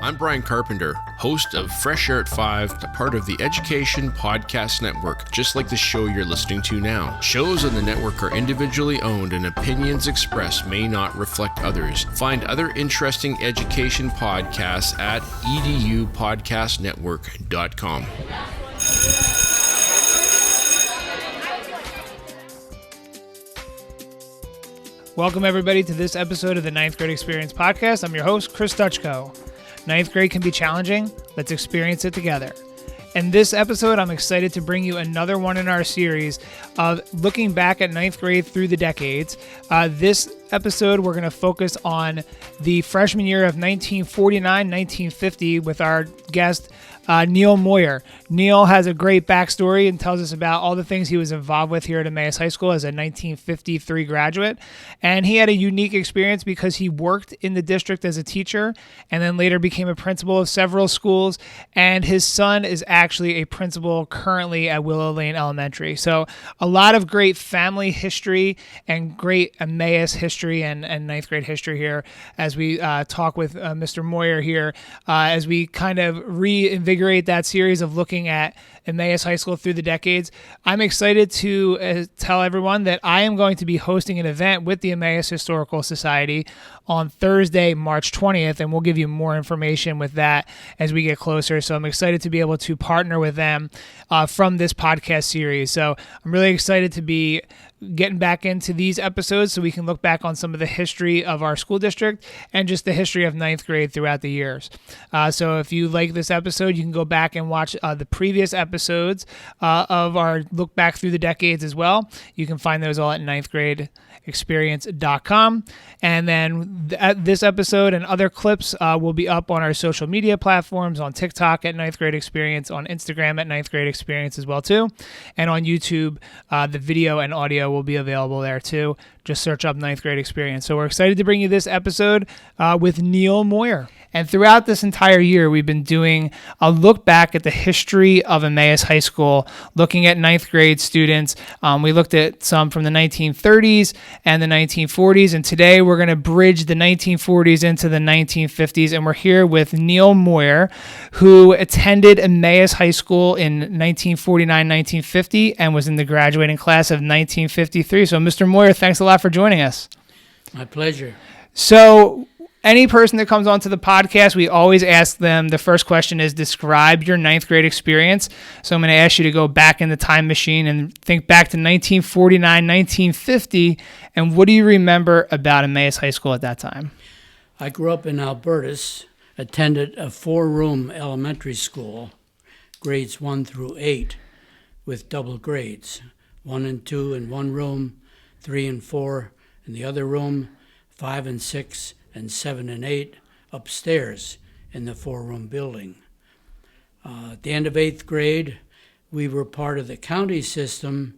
I'm Brian Carpenter, host of Fresh Air at 5, a part of the Education Podcast Network, just like the show you're listening to now. Shows on the network are individually owned and opinions expressed may not reflect others. Find other interesting education podcasts at edupodcastnetwork.com. Welcome, everybody, to this episode of the Ninth Grade Experience Podcast. I'm your host, Chris Dutchko. Ninth grade can be challenging. Let's experience it together. In this episode, I'm excited to bring you another one in our series of looking back at ninth grade through the decades. This episode, we're going to focus on the freshman year of 1949-1950 with our guest, Neil Moyer. Neil has a great backstory and tells us about all the things he was involved with here at Emmaus High School as a 1953 graduate. And he had a unique experience because he worked in the district as a teacher and then later became a principal of several schools. And his son is actually a principal currently at Willow Lane Elementary. So a lot of great family history and great Emmaus history and ninth grade history here as we talk with Mr. Moyer here as we kind of reinvigorate that series of looking at Emmaus High School through the decades. I'm excited to tell everyone that I am going to be hosting an event with the Emmaus Historical Society on Thursday, March 20th, and we'll give you more information with that as we get closer. So I'm excited to be able to partner with them from this podcast series. So I'm really excited to be getting back into these episodes so we can look back on some of the history of our school district and just the history of ninth grade throughout the years. So if you like this episode, you can go back and watch the previous episodes of our look back through the decades as well. You can find those all at ninthgradeexperience.com. And then this episode and other clips will be up on our social media platforms, on TikTok at Ninth Grade Experience, on Instagram at Ninth Grade Experience as well too. And on YouTube, the video and audio will be available there too. Just search up Ninth Grade Experience. So we're excited to bring you this episode with Neil Moyer. And throughout this entire year, we've been doing a look back at the history of Emmaus High School, looking at ninth grade students. We looked at some from the 1930s and the 1940s, and today we're going to bridge the 1940s into the 1950s, and we're here with Neil Moyer, who attended Emmaus High School in 1949-1950 and was in the graduating class of 1953. So, Mr. Moyer, thanks a lot for joining us. My pleasure. So, any person that comes onto the podcast, we always ask them, the first question is, describe your ninth grade experience. So I'm going to ask you to go back in the time machine and think back to 1949, 1950, and what do you remember about Emmaus High School at that time? I grew up in Albertus, attended a 4-room elementary school, grades 1 through 8, with double grades, 1 and 2 in one room, 3 and 4 in the other room, 5 and 6 and 7 and 8 upstairs in the 4-room building. At the end of 8th grade, we were part of the county system,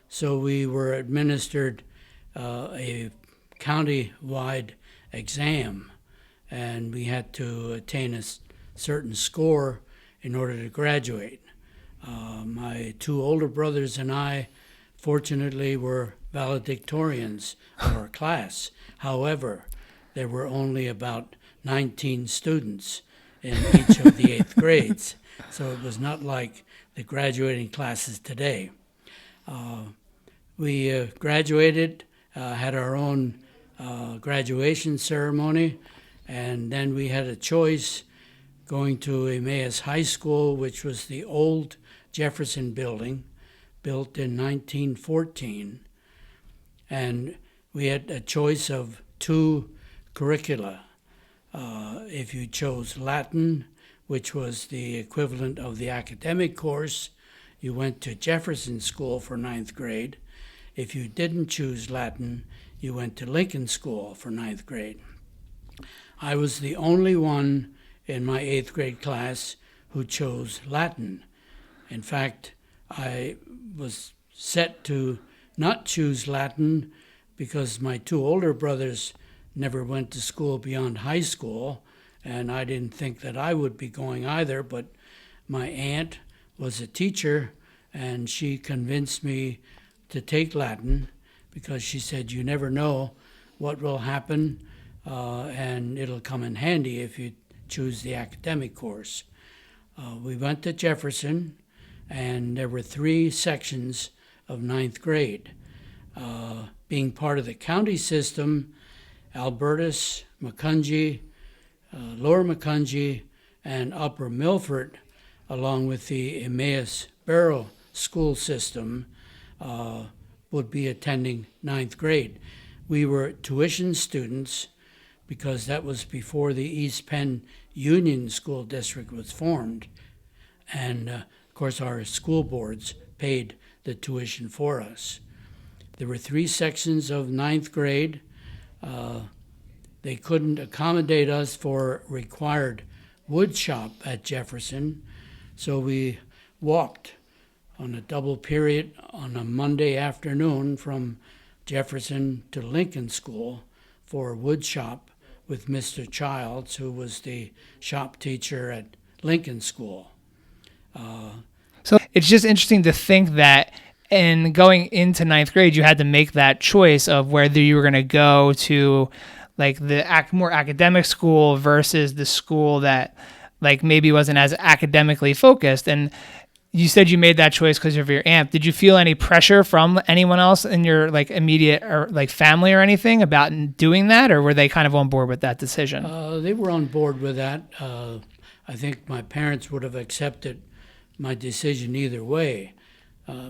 so we were administered a county-wide exam, and we had to attain a certain score in order to graduate. My 2 older brothers and I, fortunately, were valedictorians of our class. However, there were only about 19 students in each of the 8th grades, so it was not like the graduating classes today. We graduated, had our own graduation ceremony, and then we had a choice going to Emmaus High School, which was the old Jefferson building, built in 1914, and we had a choice of 2 curricula. If you chose Latin, which was the equivalent of the academic course, you went to Jefferson School for 9th grade. If you didn't choose Latin, you went to Lincoln School for 9th grade. I was the only one in my 8th grade class who chose Latin. In fact, I was set to not choose Latin because my 2 older brothers never went to school beyond high school, and I didn't think that I would be going either, but my aunt was a teacher, and she convinced me to take Latin because she said, you never know what will happen, and it'll come in handy if you choose the academic course. We went to Jefferson, and there were 3 sections of ninth grade. Being part of the county system, Albertus, Macungie, Lower Macungie, and Upper Milford, along with the Emmaus Barrow school system, would be attending ninth grade. We were tuition students because that was before the East Penn Union School District was formed. And of course our school boards paid the tuition for us. There were 3 sections of ninth grade. They couldn't accommodate us for required wood shop at Jefferson, so we walked on a double period on a Monday afternoon from Jefferson to Lincoln School for wood shop with Mr. Childs, who was the shop teacher at Lincoln School. So it's just interesting to think that in going into ninth grade, you had to make that choice of whether you were going to go to like the more academic school versus the school that like maybe wasn't as academically focused. And you said you made that choice because of your aunt. Did you feel any pressure from anyone else in your like immediate or like family or anything about doing that, or were they kind of on board with that decision? They were on board with that. I think my parents would have accepted my decision either way,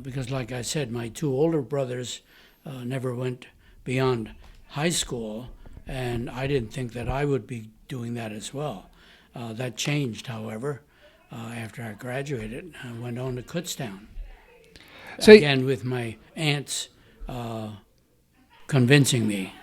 because like I said, my 2 older brothers never went beyond high school, and I didn't think that I would be doing that as well. That changed, however, after I graduated. I went on to Kutztown. So again, with my aunts convincing me.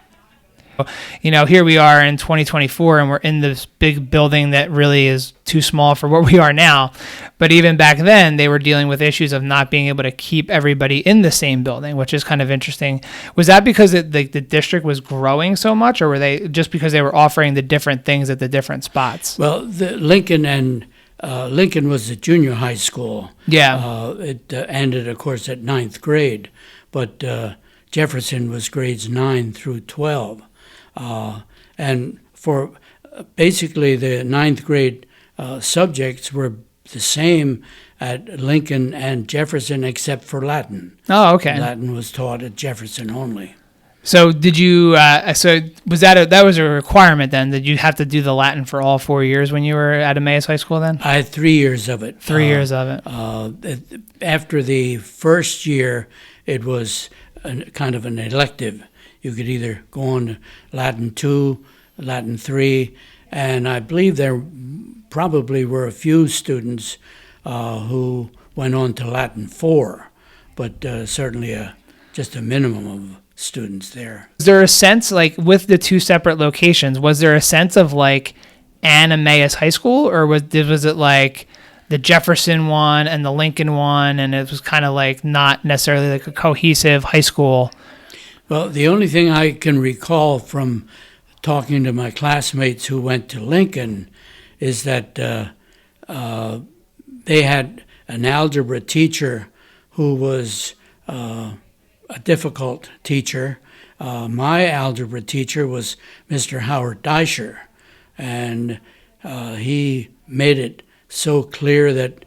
You know, here we are in 2024, and we're in this big building that really is too small for what we are now. But even back then, they were dealing with issues of not being able to keep everybody in the same building, which is kind of interesting. Was that because the district was growing so much, or were they just because they were offering the different things at the different spots? Well, Lincoln was the junior high school. Yeah. It ended, of course, at ninth grade, but Jefferson was grades 9 through 12. And for basically the ninth grade subjects were the same at Lincoln and Jefferson except for Latin. Oh, okay. Latin was taught at Jefferson only. So did you? So was that was a requirement then? Did you have to do the Latin for all 4 years when you were at Emmaus High School then? I had 3 years of it. 3 years of it. After the first year, it was kind of an elective. You could either go on to Latin 2, Latin 3, and I believe there probably were a few students who went on to Latin 4, but certainly just a minimum of students there. Was there a sense, like with the 2 separate locations, was there a sense of like an Emmaus High School, or was it like the Jefferson one and the Lincoln one, and it was kind of like not necessarily like a cohesive high school? Well, the only thing I can recall from talking to my classmates who went to Lincoln is that they had an algebra teacher who was a difficult teacher. My algebra teacher was Mr. Howard Deischer, and he made it so clear that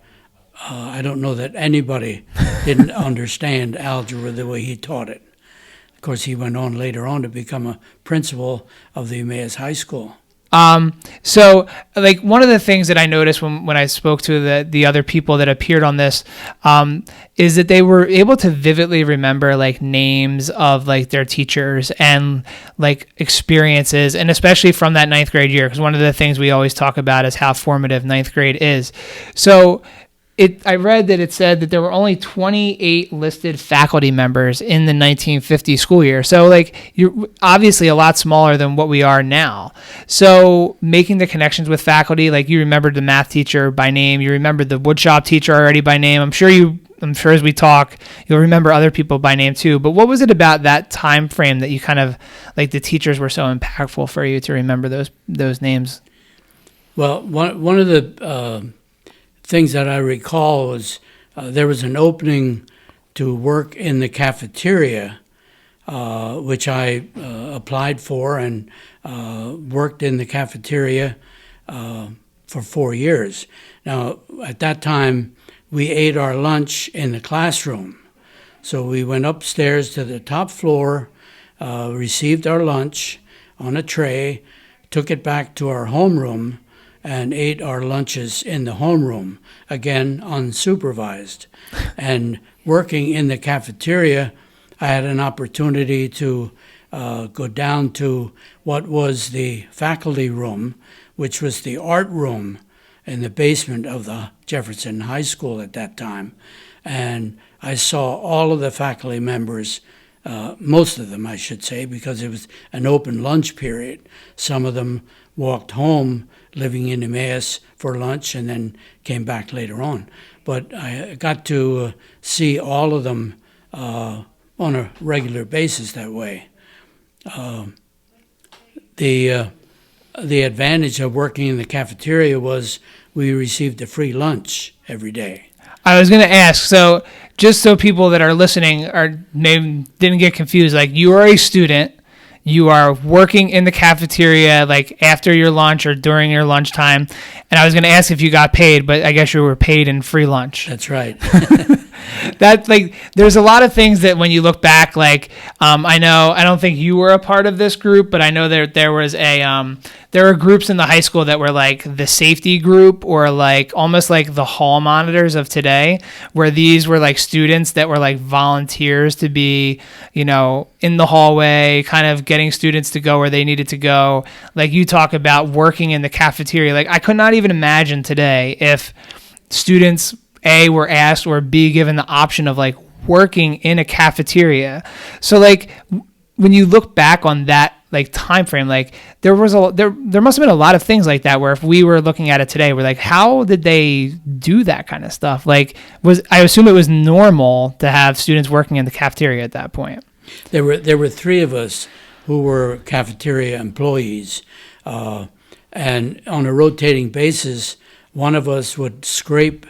I don't know that anybody didn't understand algebra the way he taught it. Of course, he went on later on to become a principal of the Emmaus High School. So like one of the things that I noticed when I spoke to the other people that appeared on this, is that they were able to vividly remember like names of like their teachers and like experiences, and especially from that ninth grade year, because one of the things we always talk about is how formative ninth grade is. So I read that it said that there were only 28 listed faculty members in the 1950 school year. So like you're obviously a lot smaller than what we are now. So making the connections with faculty, like you remembered the math teacher by name, you remembered the woodshop teacher already by name. I'm sure as we talk, you'll remember other people by name too. But what was it about that time frame that you kind of like the teachers were so impactful for you to remember those names? Well, one of the things that I recall was there was an opening to work in the cafeteria, which I applied for and worked in the cafeteria for 4 years. Now, at that time, we ate our lunch in the classroom. So we went upstairs to the top floor, received our lunch on a tray, took it back to our homeroom, and ate our lunches in the homeroom, again, unsupervised. And working in the cafeteria, I had an opportunity to go down to what was the faculty room, which was the art room in the basement of the Jefferson High School at that time. And I saw all of the faculty members, most of them I should say, because it was an open lunch period. Some of them walked home living in Emmaus for lunch and then came back later on. But I got to see all of them on a regular basis that way. The advantage of working in the cafeteria was we received a free lunch every day. I was going to ask, so just so people that are listening maybe didn't get confused, like you are a student, you are working in the cafeteria like after your lunch or during your lunchtime, and I was going to ask if you got paid, but I guess you were paid in free lunch. That's right. That like there's a lot of things that when you look back, like I don't think you were a part of this group, but I know there was there were groups in the high school that were like the safety group or like almost like the hall monitors of today, where these were like students that were like volunteers to be, in the hallway, kind of getting students to go where they needed to go. Like you talk about working in the cafeteria. Like I could not even imagine today if students A, were asked, or B, given the option of like working in a cafeteria. So like when you look back on that like time frame, like there must have been a lot of things like that where if we were looking at it today, we're like, how did they do that kind of stuff? Like I assume it was normal to have students working in the cafeteria at that point. There were three of us who were cafeteria employees, and on a rotating basis, one of us would scrape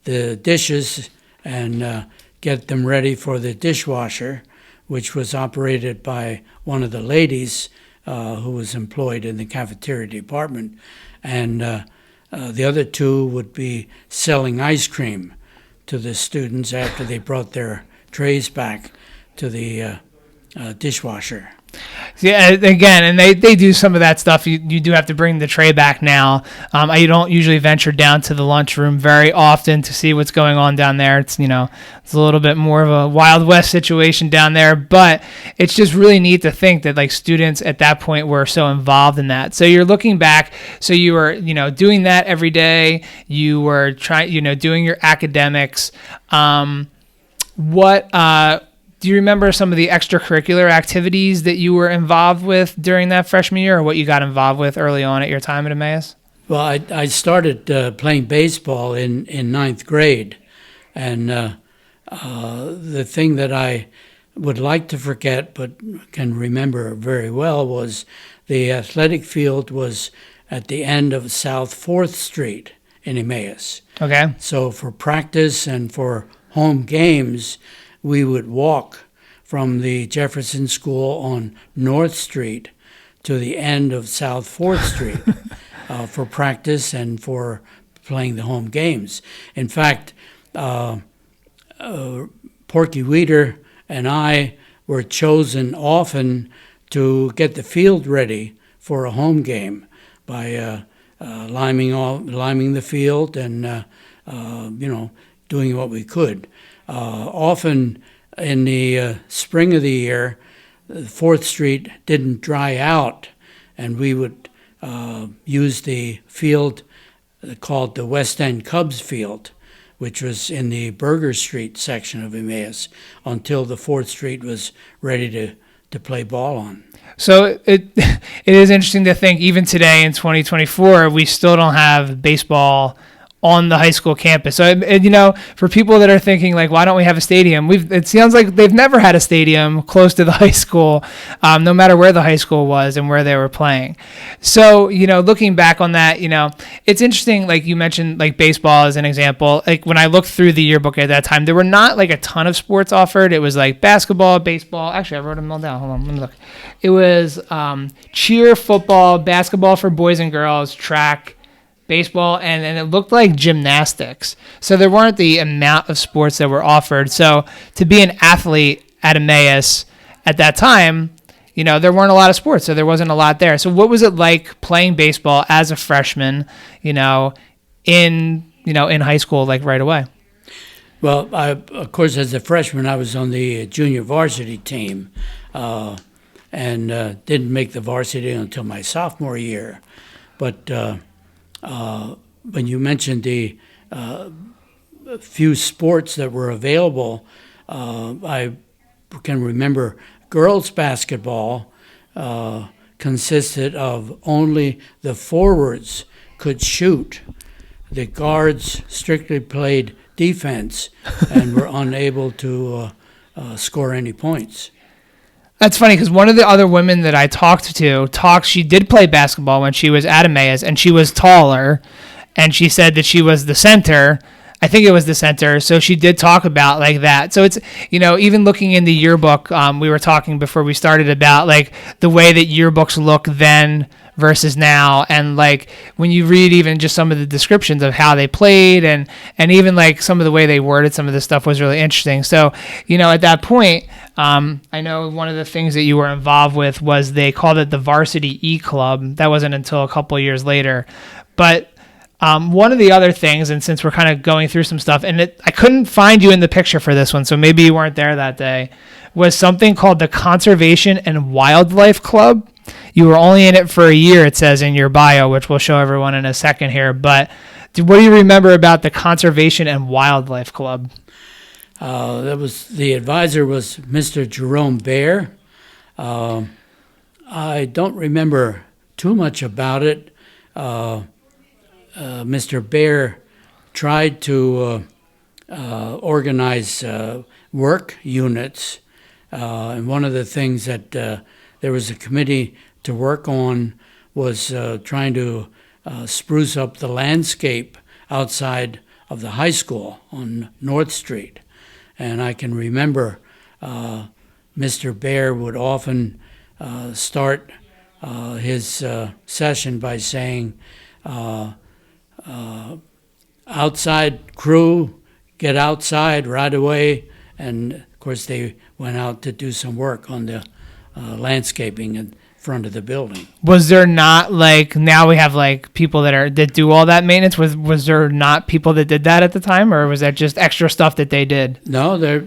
the dishes and get them ready for the dishwasher, which was operated by one of the ladies who was employed in the cafeteria department. And the other two would be selling ice cream to the students after they brought their trays back to the dishwasher. Yeah, again, and they do some of that stuff. You do have to bring the tray back now. I don't usually venture down to the lunchroom very often to see what's going on down there. It's it's a little bit more of a Wild West situation down there, but it's just really neat to think that like students at that point were so involved in that. So you're looking back, so you were doing that every day. You were doing your academics. Do you remember some of the extracurricular activities that you were involved with during that freshman year, or what you got involved with early on at your time at Emmaus? Well, I started playing baseball in ninth grade, and the thing that I would like to forget but can remember very well was the athletic field was at the end of South 4th Street in Emmaus. Okay. So for practice and for home games, we would walk from the Jefferson School on North Street to the end of South 4th Street for practice and for playing the home games. In fact, Porky Weeder and I were chosen often to get the field ready for a home game by liming the field and doing what we could. Often in the spring of the year, 4th Street didn't dry out, and we would use the field called the West End Cubs field, which was in the Burger Street section of Emmaus, until the 4th Street was ready to play ball on. So it is interesting to think, even today in 2024, we still don't have baseball on the high school campus. So, for people that are thinking like, why don't we have a stadium? It sounds like they've never had a stadium close to the high school, no matter where the high school was and where they were playing. So, looking back on that, it's interesting. Like you mentioned, like baseball as an example. Like when I looked through the yearbook at that time, there were not like a ton of sports offered. It was like basketball, baseball. Actually, I wrote them all down. Hold on, let me look. It was cheer, football, basketball for boys and girls, track, baseball, and it looked like gymnastics. So there weren't the amount of sports that were offered. So to be an athlete at Emmaus at that time, there weren't a lot of sports, so there wasn't a lot there. So what was it like playing baseball as a freshman, in high school, like right away? Well, of course, as a freshman, I was on the junior varsity team, and didn't make the varsity until my sophomore year. But when you mentioned the few sports that were available, I can remember girls' basketball consisted of only the forwards could shoot. The guards strictly played defense and were unable to score any points. That's funny because one of the other women that I talked to she did play basketball when she was at Emmaus, and she was taller, and she said that she was the center. I think it was the center. So she did talk about like that. So it's, even looking in the yearbook, we were talking before we started about like the way that yearbooks look then versus now. And like when you read even just some of the descriptions of how they played and even like some of the way they worded some of this stuff was really interesting. So, at that point, I know one of the things that you were involved with was they called it the Varsity E Club. That wasn't until a couple of years later. But one of the other things, and since we're kind of going through some stuff, and I couldn't find you in the picture for this one, so maybe you weren't there that day, was something called the Conservation and Wildlife Club. You were only in it for a year, it says in your bio, which we'll show everyone in a second here. But what do you remember about the Conservation and Wildlife Club? The advisor was Mr. Jerome Baer. I don't remember too much about it. Mr. Baer tried to organize work units, and one of the things that there was a committee to work on was trying to spruce up the landscape outside of the high school on North Street. And I can remember Mr. Baer would often start his session by saying, outside crew, get outside right away. And of course they went out to do some work on the landscaping in front of the building. Was there not like, now we have like people that do all that maintenance? Was there not people that did that at the time, or was that just extra stuff that they did? No, there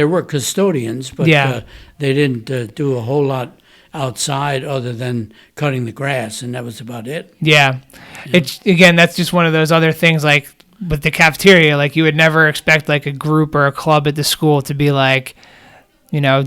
were custodians, but Yeah. They didn't do a whole lot outside other than cutting the grass, and that was about it. Yeah. It's, again, that's just one of those other things like with the cafeteria, like you would never expect like a group or a club at the school to be like,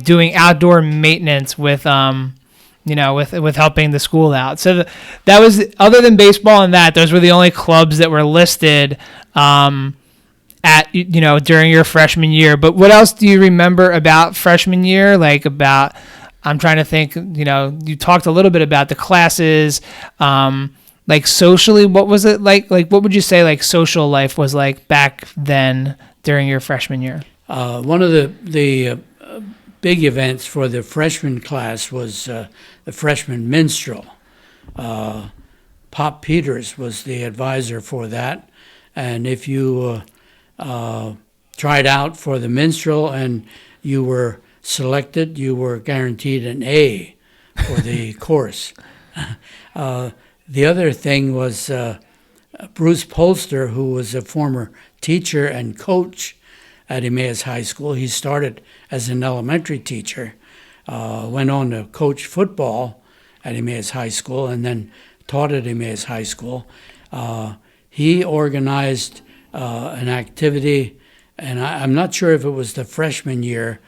doing outdoor maintenance with, with helping the school out. So that was, other than baseball and that, those were the only clubs that were listed at, during your freshman year. But what else do you remember about freshman year? Like about, I'm trying to think, you talked a little bit about the classes, like socially, what was it like? Like, what would you say like social life was like back then during your freshman year? One of the big events for the freshman class was the freshman minstrel. Pop Peters was the advisor for that. And if you tried out for the minstrel and you were selected, you were guaranteed an A for the course. The other thing was Bruce Polster, who was a former teacher and coach at Emmaus High School. He started as an elementary teacher, went on to coach football at Emmaus High School, and then taught at Emmaus High School. He organized an activity, and I'm not sure if it was the freshman year,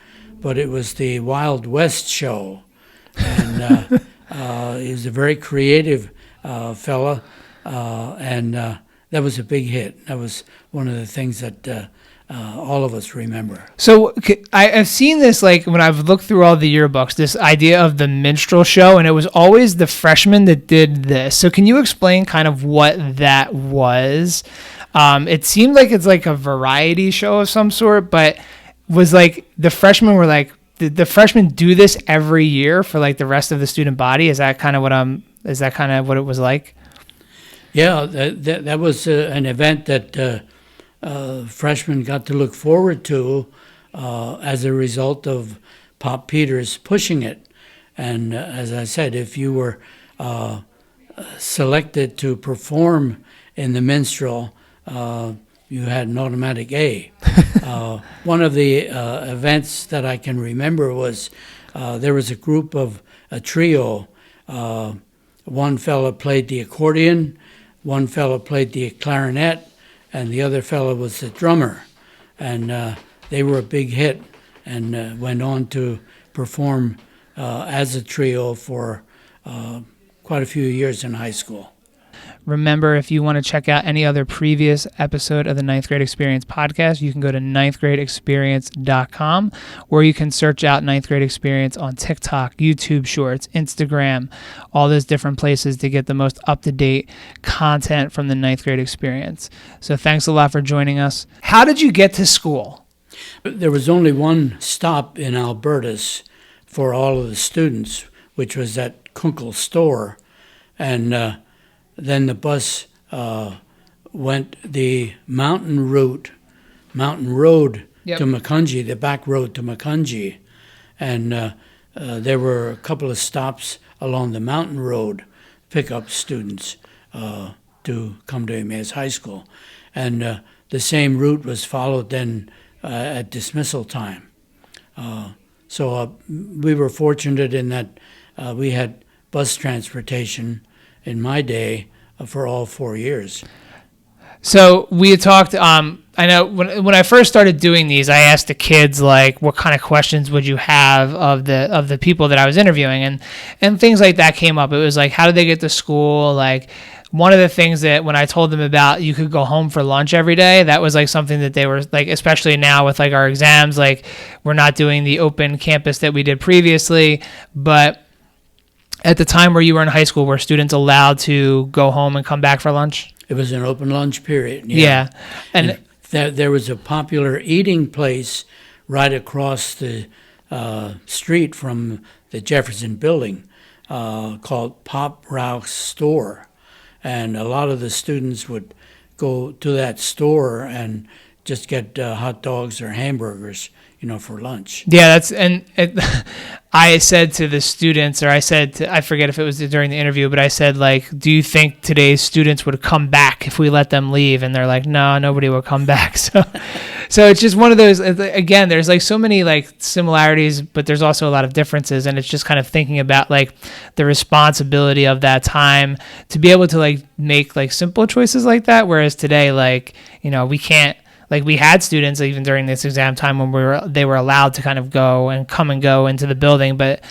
but it was the Wild West show. And he was a very creative fella, and that was a big hit. That was one of the things that all of us remember. So I've seen this, like when I've looked through all the yearbooks, this idea of the minstrel show, and it was always the freshmen that did this. So can you explain kind of what that was? It seemed like it's like a variety show of some sort, but was like the freshmen were like, did the freshmen do this every year for like the rest of the student body? Is that kind of what it was like? Yeah, that was an event that freshmen got to look forward to as a result of Pop Peters pushing it. And as I said, if you were selected to perform in the minstrel, you had an automatic A. One of the events that I can remember was there was a trio. One fellow played the accordion, one fellow played the clarinet, and the other fellow was the drummer. And they were a big hit and went on to perform as a trio for quite a few years in high school. Remember, if you want to check out any other previous episode of the Ninth Grade Experience podcast, you can go to ninthgradeexperience.com, or you can search out Ninth Grade Experience on TikTok, YouTube Shorts, Instagram, all those different places to get the most up-to-date content from the Ninth Grade Experience. So thanks a lot for joining us. How did you get to school? There was only one stop in Albertus for all of the students, which was at Kunkel's store, and then the bus went the mountain road Yep. to Macungie, the back road to Macungie. And there were a couple of stops along the mountain road, pick up students to come to Emmaus High School. And the same route was followed then at dismissal time. So we were fortunate in that we had bus transportation in my day for all 4 years. So we had talked, I know when I first started doing these, I asked the kids, like, what kind of questions would you have of the people that I was interviewing, and things like that came up. It was like, how did they get to school? Like, one of the things that when I told them about you could go home for lunch every day, that was like something that they were like, especially now with like our exams, like we're not doing the open campus that we did previously, but at the time where you were in high school, were students allowed to go home and come back for lunch? It was an open lunch period. Yeah. And there was a popular eating place right across the street from the Jefferson building called Pop Rauch's Store. And a lot of the students would go to that store and just get hot dogs or hamburgers, for lunch. Yeah, I said to the students, or I forget if it was during the interview, but I said, like, do you think today's students would come back if we let them leave? And they're like, no, nobody will come back. So it's just one of those, again, there's like so many like similarities, but there's also a lot of differences. And it's just kind of thinking about like the responsibility of that time to be able to like make like simple choices like that. Whereas today, like, we can't. Like we had students even during this exam time when they were allowed to kind of go and come and go into the building, but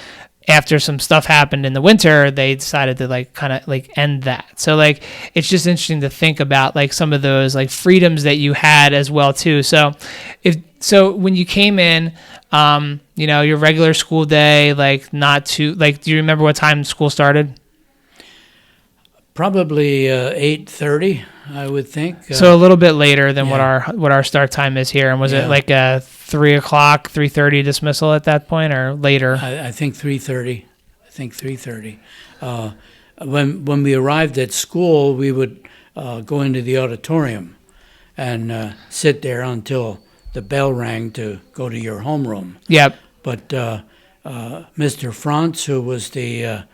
after some stuff happened in the winter, they decided to like kind of like end that. So like it's just interesting to think about like some of those like freedoms that you had as well too. So when you came in, your regular school day, like not too like, do you remember what time school started? Probably 8:30, I would think. So a little bit later than what our start time is here. And was it like a 3 o'clock, 3:30 dismissal at that point, or later? I think 3:30. When we arrived at school, we would go into the auditorium and sit there until the bell rang to go to your homeroom. Yep. But Mr. Frantz, who was the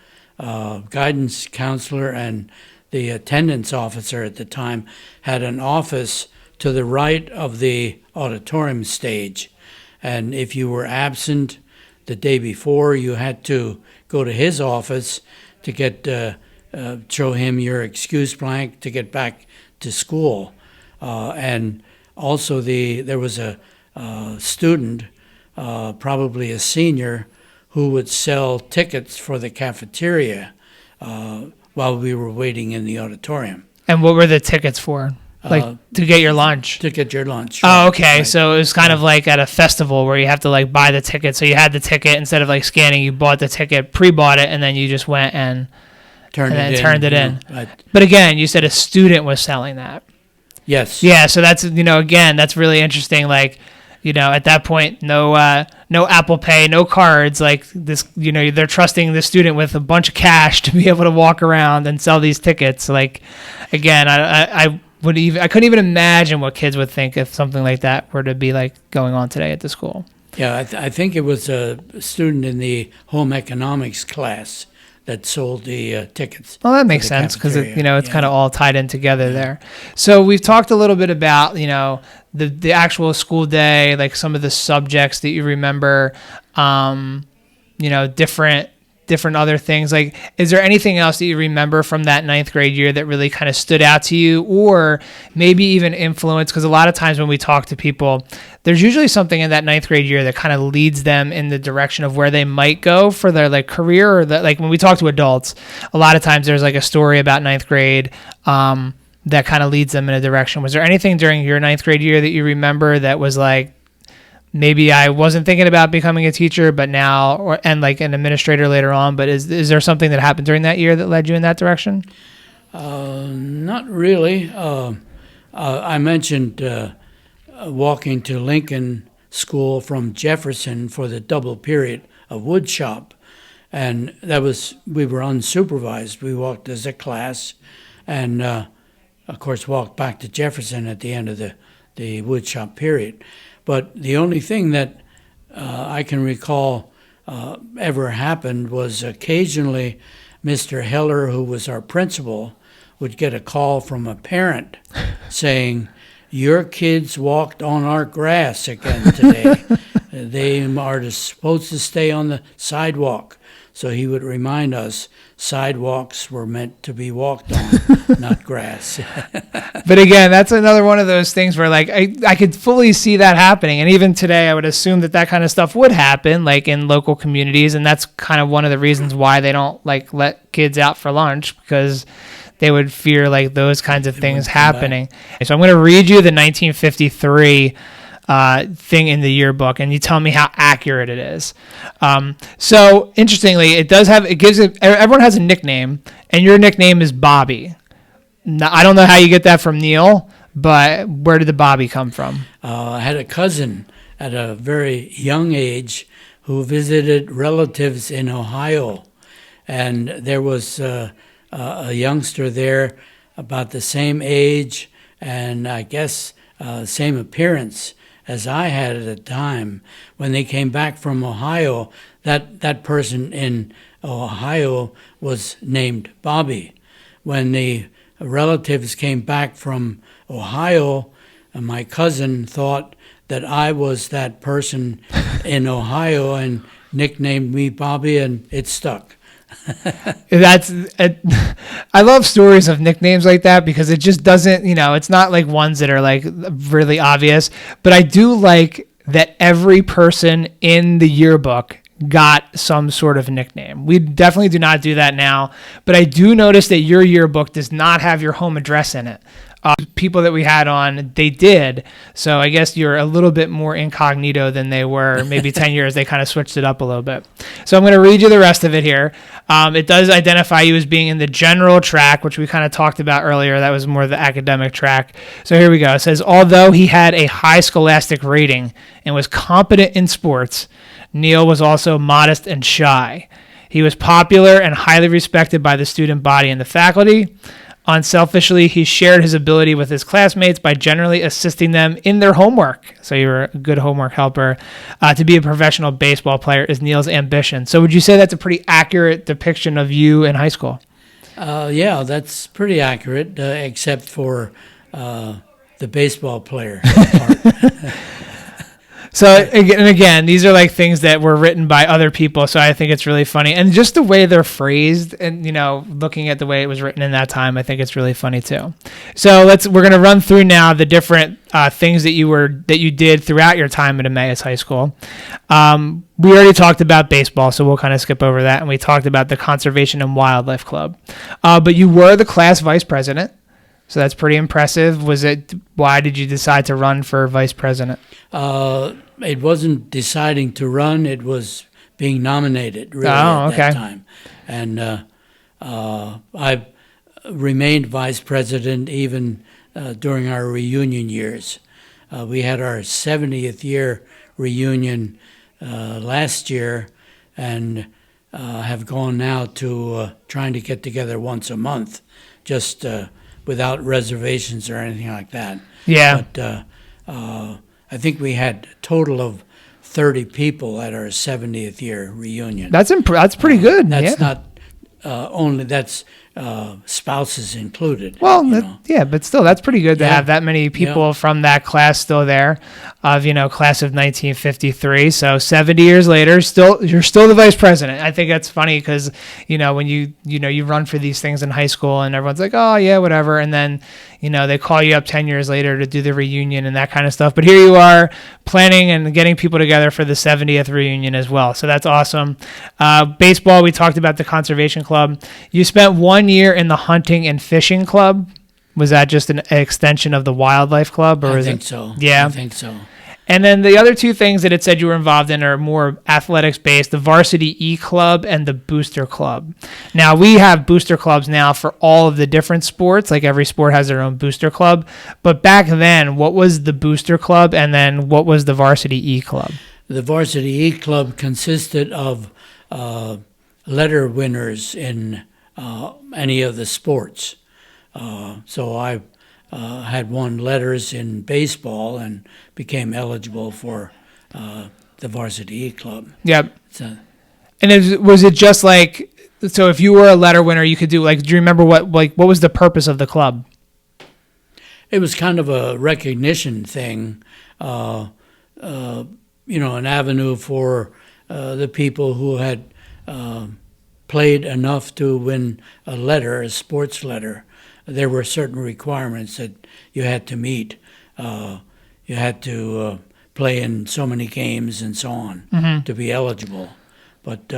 guidance counselor and the attendance officer at the time, had an office to the right of the auditorium stage. And if you were absent the day before, you had to go to his office to get show him your excuse blank to get back to school. And also there was a student, probably a senior, who would sell tickets for the cafeteria while we were waiting in the auditorium. And what were the tickets for? Like to get your lunch? To get your lunch. Oh, okay. Right. So it was kind of like at a festival where you have to like buy the ticket. So you had the ticket, instead of like scanning, you bought the ticket, pre-bought it, and then you just went and turned it in. Right. But again, you said a student was selling that. Yes. Yeah. So that's, again, that's really interesting. Like, At that point, no Apple Pay, no cards. Like this, they're trusting the student with a bunch of cash to be able to walk around and sell these tickets. Like, again, I couldn't even imagine what kids would think if something like that were to be like going on today at the school. Yeah, I think it was a student in the home economics class that sold the tickets. Well, that makes sense because it's kind of all tied in together there. So we've talked a little bit about the actual school day, like some of the subjects that you remember, different other things. Like, is there anything else that you remember from that ninth grade year that really kind of stood out to you, or maybe even influenced? Because a lot of times when we talk to people, there's usually something in that ninth grade year that kind of leads them in the direction of where they might go for their like career, or that, like when we talk to adults, a lot of times there's like a story about ninth grade that kind of leads them in a direction. Was there anything during your ninth grade year that you remember that was like, maybe I wasn't thinking about becoming a teacher, but now, and like an administrator later on, but is there something that happened during that year that led you in that direction? Not really. I mentioned walking to Lincoln School from Jefferson for the double period of wood shop. And we were unsupervised. We walked as a class and, of course, walked back to Jefferson at the end of the wood shop period. But the only thing that I can recall ever happened was occasionally Mr. Heller, who was our principal, would get a call from a parent saying, "Your kids walked on our grass again today. They are supposed to stay on the sidewalk." So he would remind us sidewalks were meant to be walked on, not grass. But again, that's another one of those things where like I could fully see that happening. And even today, I would assume that kind of stuff would happen like in local communities. And that's kind of one of the reasons why they don't like let kids out for lunch, because they would fear like those kinds of things happening. So I'm going to read you the 1953 thing in the yearbook, and you tell me how accurate it is. So interestingly, everyone has a nickname, and your nickname is Bobby. Now, I don't know how you get that from Neil, but where did the Bobby come from? I had a cousin at a very young age who visited relatives in Ohio, and there was a youngster there about the same age and I guess same appearance as I had at the time. When they came back from Ohio, that person in Ohio was named Bobby. When the relatives came back from Ohio, my cousin thought that I was that person in Ohio and nicknamed me Bobby, and it stuck. I love stories of nicknames like that because it just doesn't, it's not like ones that are like really obvious, but I do like that every person in the yearbook got some sort of nickname. We definitely do not do that now, but I do notice that your yearbook does not have your home address in it. People that we had on, they did. So I guess you're a little bit more incognito than they were maybe 10 years. They kind of switched it up a little bit. So I'm going to read you the rest of it here. It does identify you as being in the general track, which we kind of talked about earlier. That was more the academic track. So here we go. It says, although he had a high scholastic rating and was competent in sports, Neil was also modest and shy. He was popular and highly respected by the student body and the faculty. Unselfishly, he shared his ability with his classmates by generally assisting them in their homework. So you were a good homework helper. To be a professional baseball player is Neil's ambition. So would you say that's a pretty accurate depiction of you in high school? Yeah, that's pretty accurate, except for the baseball player part. So, and again, these are like things that were written by other people, so I think it's really funny. And just the way they're phrased and, looking at the way it was written in that time, I think it's really funny too. So we're going to run through now the different things that you did throughout your time at Emmaus High School. We already talked about baseball, so we'll kind of skip over that. And we talked about the Conservation and Wildlife Club. But you were the class vice president. So that's pretty impressive. Why did you decide to run for vice president? It wasn't deciding to run. It was being nominated really at that time. And I remained vice president even during our reunion years. we had our 70th year reunion last year, and have gone now to trying to get together once a month, just without reservations or anything like that. Yeah. But I think we had a total of 30 people at our 70th year reunion. That's pretty good. That's Yeah. not only, that's spouses included. Well, you know. yeah, but still, that's pretty good to Yeah. have that many people Yeah. from that class still there, of class of 1953. So 70 years later, you're still the vice president. I think that's funny because when you run for these things in high school and everyone's like, oh yeah, whatever, and then they call you up 10 years later to do the reunion and that kind of stuff. But here you are planning and getting people together for the 70th reunion as well. So that's awesome. Baseball, we talked about the conservation club. You spent 1 year in the hunting and fishing club. Was that just an extension of the wildlife club? Or I think so. Yeah. I think so. And then the other two things that it said you were involved in are more athletics based, the varsity E club and the booster club. Now we have booster clubs now for all of the different sports, like every sport has their own booster club. But back then, what was the booster club and then what was the varsity E club? The varsity E club consisted of letter winners in any of the sports. So I had won letters in baseball and became eligible for the varsity E club. Yep. So, And was it just like, so if you were a letter winner, you could do do you remember what was the purpose of the club? it was kind of a recognition thing, an avenue for the people who had played enough to win a letter, a sports letter. There were certain requirements that you had to meet. You had to play in so many games and so on to be eligible. But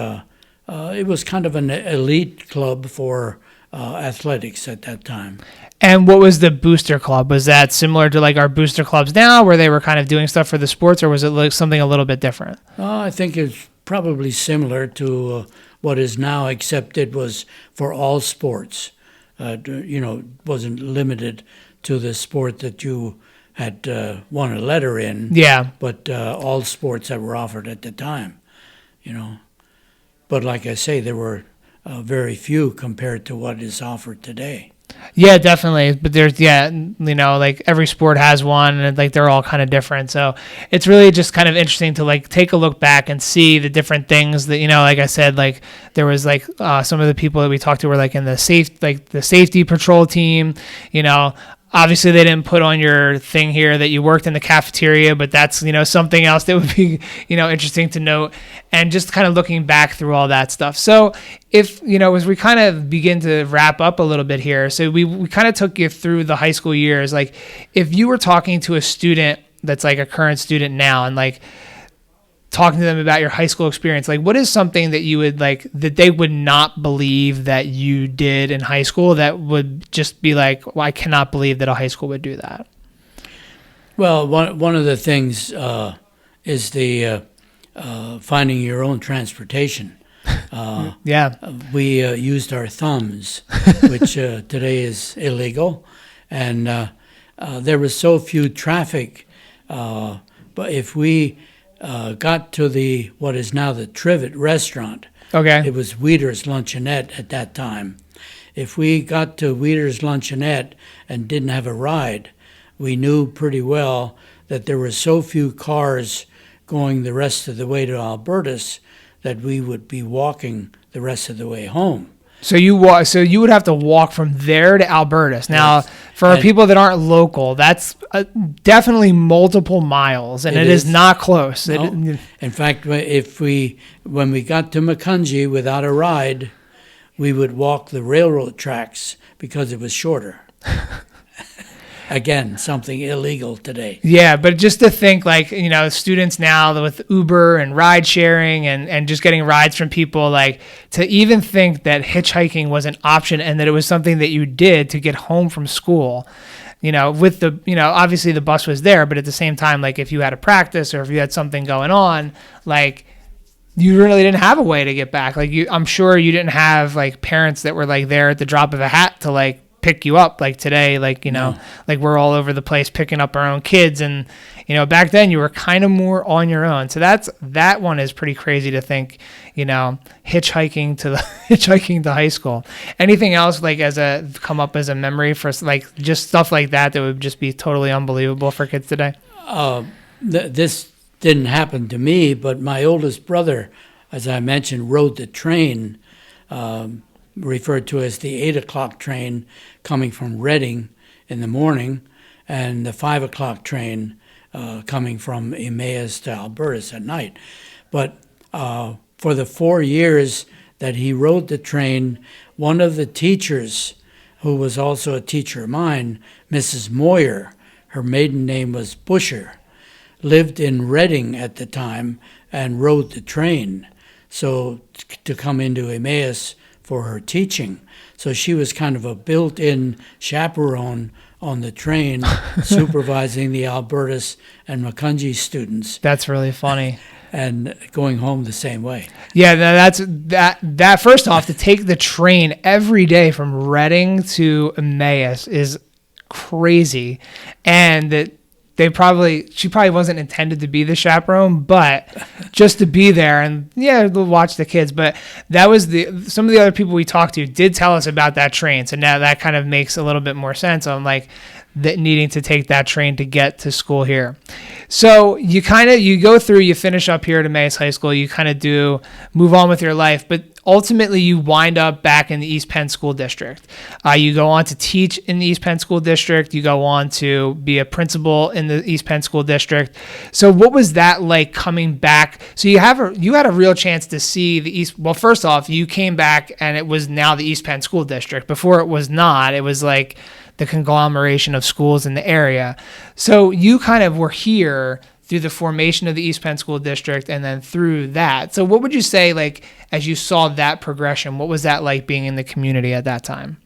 it was kind of an elite club for athletics at that time. And what was the booster club? Was that similar to like our booster clubs now where they were kind of doing stuff for the sports, or was it like something a little bit different? I think it's probably similar to what is now, except it was for all sports. Wasn't limited to the sport that you had won a letter in. Yeah. But all sports that were offered at the time, But like I say, there were very few compared to what is offered today. Yeah, definitely. But there's, like every sport has one, and like they're all kind of different. So it's really just kind of interesting to like take a look back and see the different things that, like I said, like there was like some of the people that we talked to were like in the safety patrol team, Obviously, they didn't put on your thing here that you worked in the cafeteria, but that's, something else that would be, interesting to note. And just kind of looking back through all that stuff. So if, as we kind of begin to wrap up a little bit here, so we kind of took you through the high school years. Like if you were talking to a student that's like a current student now and like talking to them about your high school experience, like what is something that you would like that they would not believe that you did in high school that would just be like, well, I cannot believe that a high school would do that? Well, one of the things is the finding your own transportation. Yeah. We used our thumbs, which today is illegal, and there was so few traffic. But if we got to what is now the Trivet restaurant. Okay. It was Weeder's Luncheonette at that time. If we got to Weeder's Luncheonette and didn't have a ride, we knew pretty well that there were so few cars going the rest of the way to Albertus that we would be walking the rest of the way home. So you would have to walk from there to Albertus. Now, Yes. for people that aren't local, that's definitely multiple miles, and it is not close. No. In fact, when we got to Macungie without a ride, we would walk the railroad tracks because it was shorter. Again, something illegal today. Yeah, but just to think like, students now with Uber and ride sharing and just getting rides from people, like to even think that hitchhiking was an option and that it was something that you did to get home from school, with the, obviously the bus was there, but at the same time, like if you had a practice or if you had something going on, like you really didn't have a way to get back. Like I'm sure you didn't have like parents that were like there at the drop of a hat to like pick you up like today, like, like we're all over the place picking up our own kids. And, back then you were kind of more on your own. So that one is pretty crazy to think, hitchhiking to high school. Anything else like come up as a memory for like just stuff like that would just be totally unbelievable for kids today? This didn't happen to me, but my oldest brother, as I mentioned, rode the train, referred to as the 8 o'clock train coming from Reading in the morning, and the 5 o'clock train coming from Emmaus to Albertus at night. But for the 4 years that he rode the train, one of the teachers, who was also a teacher of mine, Mrs. Moyer, her maiden name was Busher, lived in Reading at the time and rode the train so to come into Emmaus for her teaching. So she was kind of a built-in chaperone on the train, supervising the Albertus and Macungie students. That's really funny. And going home the same way. Yeah, that first off, to take the train every day from Reading to Emmaus is crazy. And that she probably wasn't intended to be the chaperone, but just to be there and watch the kids. But that was some of the other people we talked to did tell us about that train. So now that kind of makes a little bit more sense on like that needing to take that train to get to school here. So you go through, you finish up here at Emmaus High School, you kind of move on with your life, but ultimately you wind up back in the East Penn School District. You go on to teach in the East Penn School District. You go on to be a principal in the East Penn School District. So what was that like coming back? So you had a real chance to see the East. Well, first off, you came back and it was now the East Penn School District. Before it was not. It was like the conglomeration of schools in the area. So you kind of were here through the formation of the East Penn School District and then through that. So what would you say, like, as you saw that progression, what was that like being in the community at that time?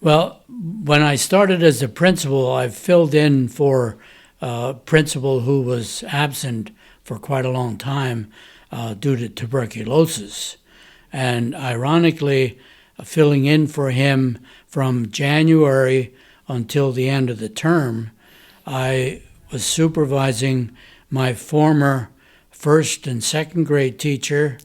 Well, when I started as a principal, I filled in for a principal who was absent for quite a long time due to tuberculosis. And ironically, filling in for him from January until the end of the term, I was supervising my former first and second grade teacher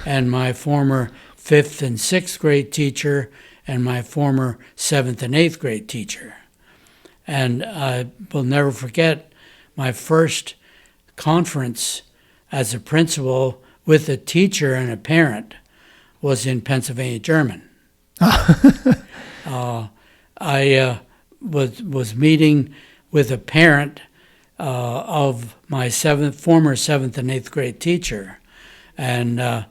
and my former fifth and sixth grade teacher and my former seventh and eighth grade teacher. And I will never forget my first conference as a principal with a teacher and a parent was in Pennsylvania German. I was meeting with a parent of my former seventh and eighth grade teacher, and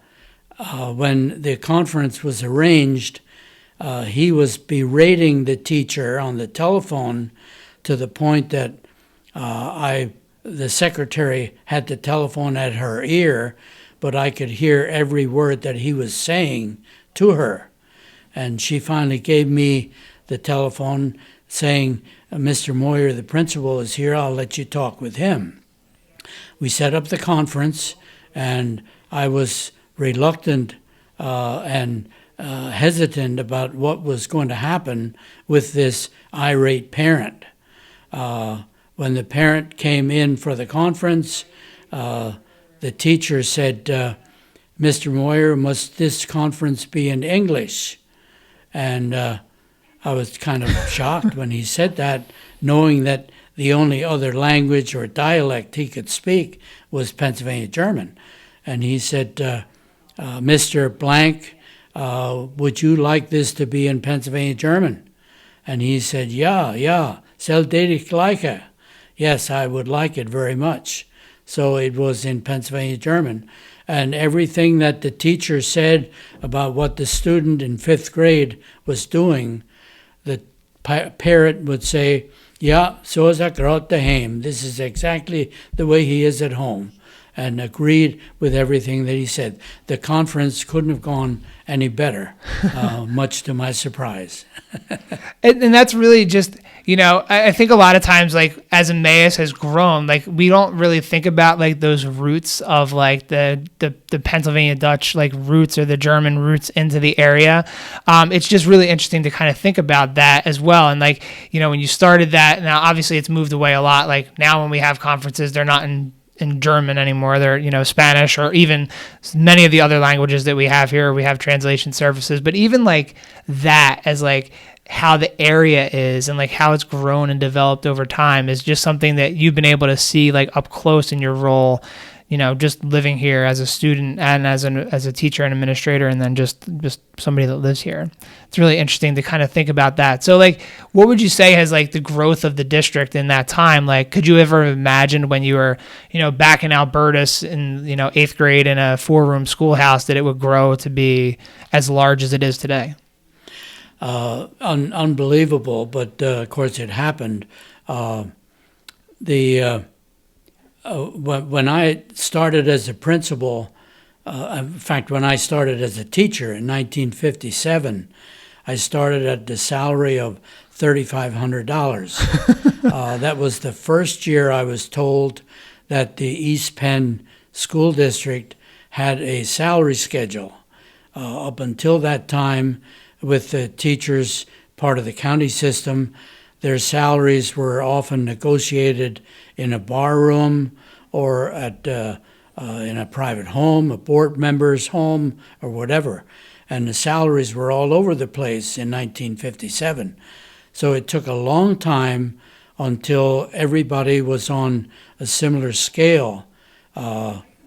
when the conference was arranged, he was berating the teacher on the telephone to the point that the secretary had the telephone at her ear, but I could hear every word that he was saying to her. And she finally gave me the telephone saying, Mr. Moyer, the principal, is here. I'll let you talk with him. We set up the conference, and I was reluctant and hesitant about what was going to happen with this irate parent. When the parent came in for the conference, the teacher said, Mr. Moyer, must this conference be in English? And I was kind of shocked when he said that, knowing that the only other language or dialect he could speak was Pennsylvania German. And he said, Mr. Blank, would you like this to be in Pennsylvania German? And he said, yeah, selbstverständlich gleiche. Yes, I would like it very much. So it was in Pennsylvania German. And everything that the teacher said about what the student in fifth grade was doing, the parent would say, yeah, so is er gerade daheim. This is exactly the way he is at home, and agreed with everything that he said. The conference couldn't have gone any better, much to my surprise. And that's really just, I think a lot of times, like, as Emmaus has grown, like, we don't really think about, like, those roots of, like, the Pennsylvania Dutch, like, roots or the German roots into the area. It's just really interesting to kind of think about that as well. And, like, when you started that, now obviously it's moved away a lot. Like, now when we have conferences, they're not in German anymore. They're, Spanish, or even many of the other languages that we have here. We have translation services, but even like that, as like how the area is and like how it's grown and developed over time, is just something that you've been able to see like up close in your role, just living here as a student and as a teacher and administrator, and then just somebody that lives here. It's really interesting to kind of think about that. So like, what would you say has like the growth of the district in that time? Like, could you ever have imagined when you were, back in Albertus in, 8th grade in a 4-room schoolhouse, that it would grow to be as large as it is today? Unbelievable, but of course it happened. When I started as a principal, in fact, when I started as a teacher in 1957, I started at the salary of $3,500. That was the first year I was told that the East Penn School District had a salary schedule. Up until that time, with the teachers, part of the county system, their salaries were often negotiated in a bar room or at in a private home, a board member's home, or whatever. And the salaries were all over the place in 1957. So it took a long time until everybody was on a similar scale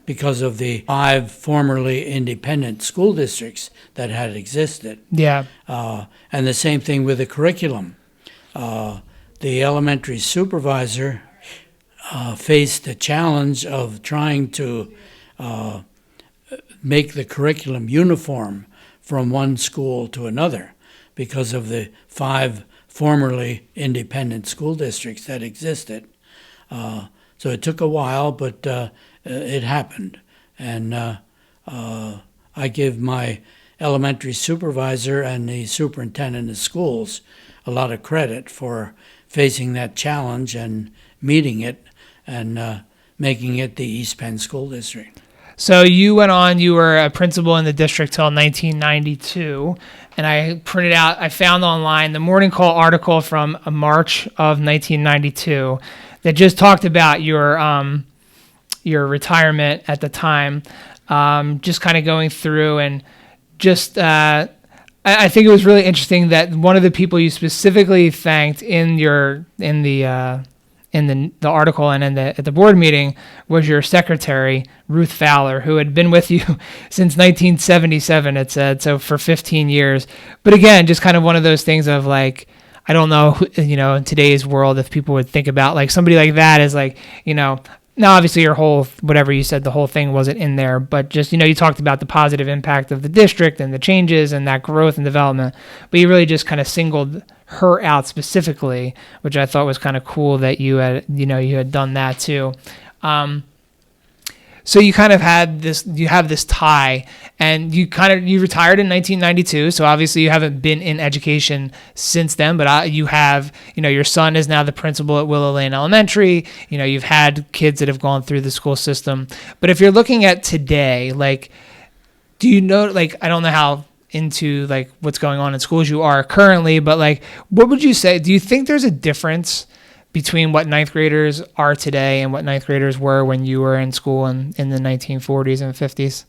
because of the 5 formerly independent school districts that had existed. Yeah. And the same thing with the curriculum. The elementary supervisor faced the challenge of trying to make the curriculum uniform from one school to another because of the 5 formerly independent school districts that existed. So it took a while, but it happened. And I give my elementary supervisor and the superintendent of schools a lot of credit for facing that challenge and meeting it and making it the East Penn School District. So you went on, you were a principal in the district till 1992, and I found online the Morning Call article from March of 1992 that just talked about your retirement at the time, just kind of going through and just, I think it was really interesting that one of the people you specifically thanked in the article and at the board meeting was your secretary, Ruth Fowler, who had been with you since 1977, it said, so for 15 years. But again, just kind of one of those things of like, I don't know, in today's world, if people would think about like somebody like that as like, now obviously your whole, whatever you said, the whole thing wasn't in there, but just, you talked about the positive impact of the district and the changes and that growth and development, but you really just kind of singled her out specifically, which I thought was kind of cool that you had done that too. So you kind of have this tie, and you retired in 1992. So obviously you haven't been in education since then, but you have, your son is now the principal at Willow Lane Elementary. You've had kids that have gone through the school system. But if you're looking at today, like, do you know, like, I don't know how into like what's going on in schools you are currently, but like, what would you say? Do you think there's a difference between what 9th graders are today and what 9th graders were when you were in school in the 1940s and 50s?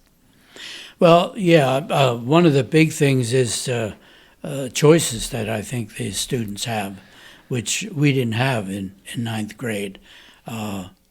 Well, yeah. One of the big things is choices that I think the students have, which we didn't have in 9th grade.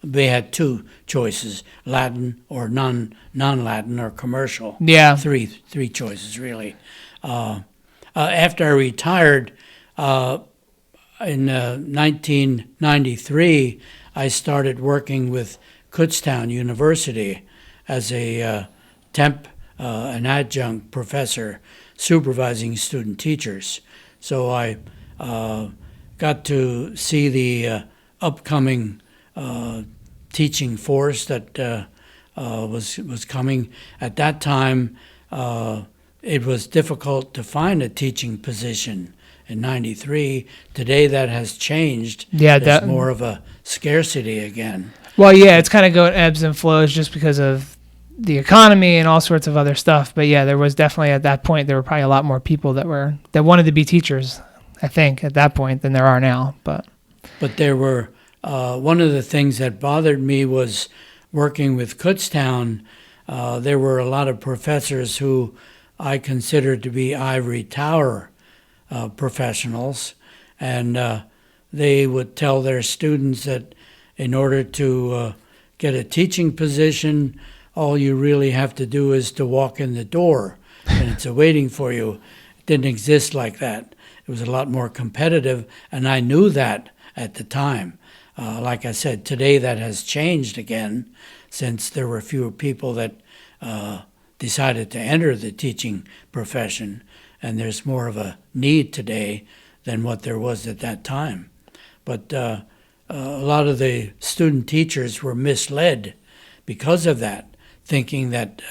They had 2 choices: Latin or non-Latin or commercial. Yeah. Three choices, really. After I retired, in 1993, I started working with Kutztown University as a temp, an adjunct professor supervising student teachers. So I got to see the upcoming teaching force that was coming. At that time, it was difficult to find a teaching position in 93. Today that has changed. Yeah, There's more of a scarcity again. Well, yeah, it's kind of going ebbs and flows just because of the economy and all sorts of other stuff. But yeah, there was definitely at that point, there were probably a lot more people that wanted to be teachers, I think, at that point than there are now. But there were, one of the things that bothered me was working with Kutztown. There were a lot of professors who I considered to be ivory tower professionals, and they would tell their students that in order to get a teaching position, all you really have to do is to walk in the door, and it's waiting for you. It didn't exist like that. It was a lot more competitive, and I knew that at the time. Like I said, today that has changed again, since there were fewer people that decided to enter the teaching profession, and there's more of a need today than what there was at that time. But a lot of the student teachers were misled because of that, thinking that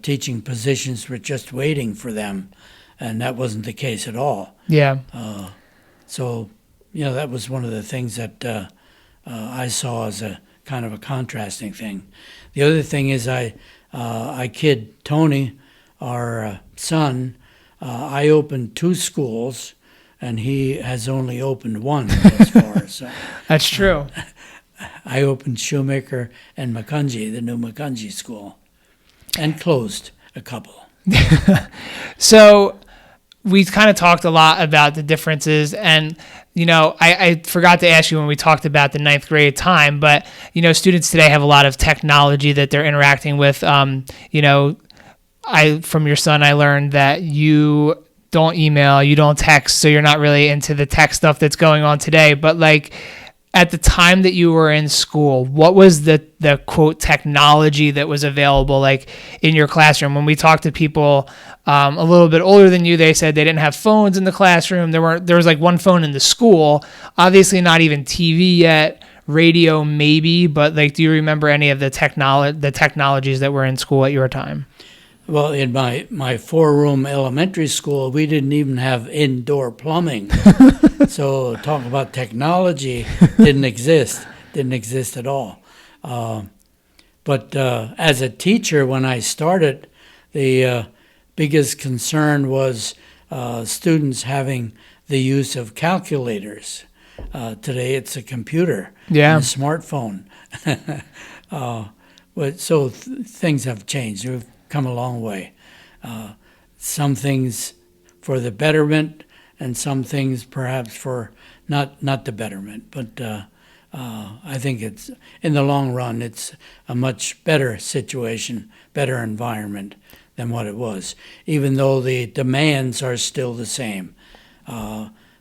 teaching positions were just waiting for them, and that wasn't the case at all. yeah, So, that was one of the things that I saw as a kind of a contrasting thing. The other thing is I kid Tony, our son. I opened 2 schools, and he has only opened 1 as far. So that's true. I opened Shoemaker and Macungie, the new Macungie school, and closed a couple. So we kind of talked a lot about the differences, and I forgot to ask you when we talked about the 9th grade time, but students today have a lot of technology that they're interacting with. From your son, I learned that you don't email, you don't text, so you're not really into the tech stuff that's going on today. But at the time that you were in school, what was the quote technology that was available in your classroom? When we talked to people a little bit older than you, they said they didn't have phones in the classroom. There was 1 phone in the school, obviously not even TV yet, radio maybe, but do you remember any of the technologies that were in school at your time? Well, in my 4-room elementary school, we didn't even have indoor plumbing. So talk about technology, didn't exist at all. But as a teacher, when I started, the biggest concern was students having the use of calculators. Today it's a computer, and a smartphone. So things have changed. We've come a long way. Some things for the betterment, and some things perhaps for not the betterment. But I think it's, in the long run, it's a much better situation, better environment than what it was, even though the demands are still the same.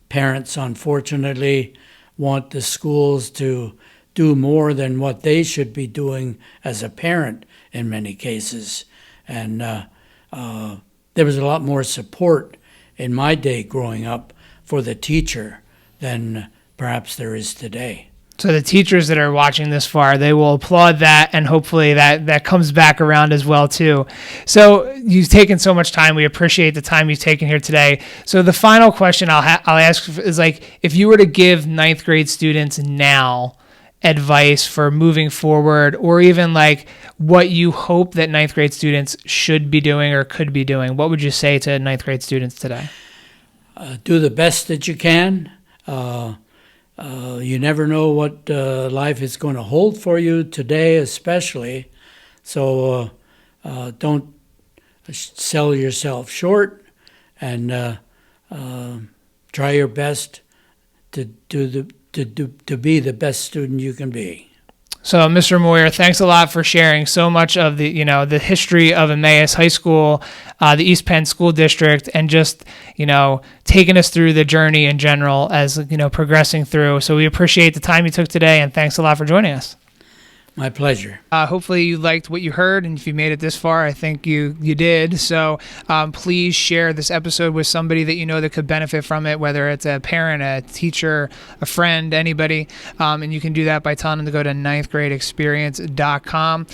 Parents, unfortunately, want the schools to do more than what they should be doing as a parent in many cases. And there was a lot more support in my day growing up for the teacher than perhaps there is today. So the teachers that are watching this far, they will applaud that, and hopefully that comes back around as well too. So you've taken so much time. We appreciate the time you've taken here today. So the final question I'll ask is if you were to give 9th grade students now advice for moving forward, or even what you hope that 9th grade students should be doing or could be doing, what would you say to 9th grade students today? Do the best that you can. You never know what life is going to hold for you today, especially. So don't sell yourself short, and try your best to be the best student you can be. So, Mr. Moyer, thanks a lot for sharing so much of the history of Emmaus High School, the East Penn School District, and just, taking us through the journey in general as, progressing through. So we appreciate the time you took today, and thanks a lot for joining us. My pleasure. Hopefully you liked what you heard, and if you made it this far, I think you did. So please share this episode with somebody that you know that could benefit from it, whether it's a parent, a teacher, a friend, anybody. And you can do that by telling them to go to ninthgradeexperience.com.